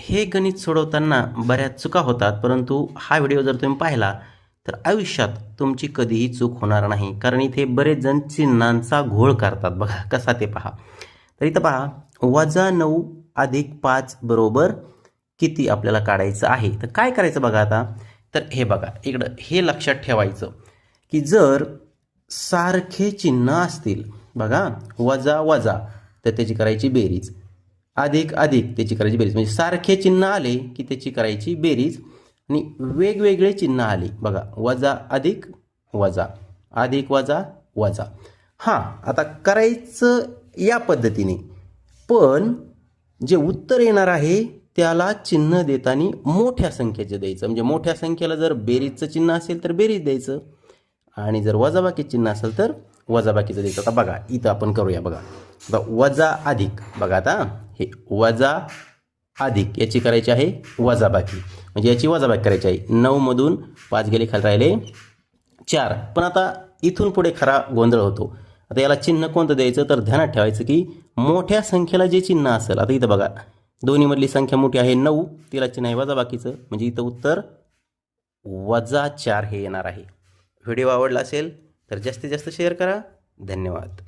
हे गणित सोडवताना बऱ्याच चुका होतात, परंतु हा व्हिडिओ जर तुम्ही पाहिला तर आयुष्यात तुमची कधीही चूक होणार नाही. कारण इथे बरेच जण चिन्हांचा घोळ करतात. बघा कसा ते पहा. तर इथं पहा, -9 + 5 बरोबर किती आपल्याला काढायचं आहे. तर काय करायचं बघा आता. तर हे बघा इकडं हे लक्षात ठेवायचं की जर सारखे चिन्ह असतील, बघा वजा वजा, तर त्याची करायची बेरीज, अधिक अधिक त्याची करायची बेरीज. म्हणजे सारखे चिन्ह आले की त्याची करायची बेरीज, आणि वेगवेगळे चिन्ह आले बघा, वजा अधिक वजा, अधिक वजा वजा. हां, आता करायचं या पद्धतीने, पण जे उत्तर येणार आहे त्याला चिन्ह देताना मोठ्या संख्येचे द्यायचं. म्हणजे मोठ्या संख्येला जर बेरीजचं चिन्ह असेल तर बेरीज द्यायचं, आणि जर वजाबाकी चिन्ह असेल तर वजाबाकीचं द्यायचं. आता बघा इथं आपण करूया. बघा आता वजा अधिक, बघा आता हे वजा अधिक याची करायची आहे वजाबाकी, म्हणजे याची वजाबाकी करायची आहे. 9 मधून 5 गेले, खाली राहिले 4. पण आता इथून पुढे खरा गोंधळ होतो. आता याला चिन्ह कोणतं द्यायचं, तर ध्यानात ठेवायचं की मोठ्या संख्येला जे चिन्ह असेल, आता इथं बघा दोन्हीमधली संख्या मोठी आहे 9, तिला चिन्ह आहे वजाबाकीचं, म्हणजे इथं उत्तर -4 हे येणार आहे. व्हिडिओ आवडला असेल तर जास्तीत जास्त शेअर करा. धन्यवाद.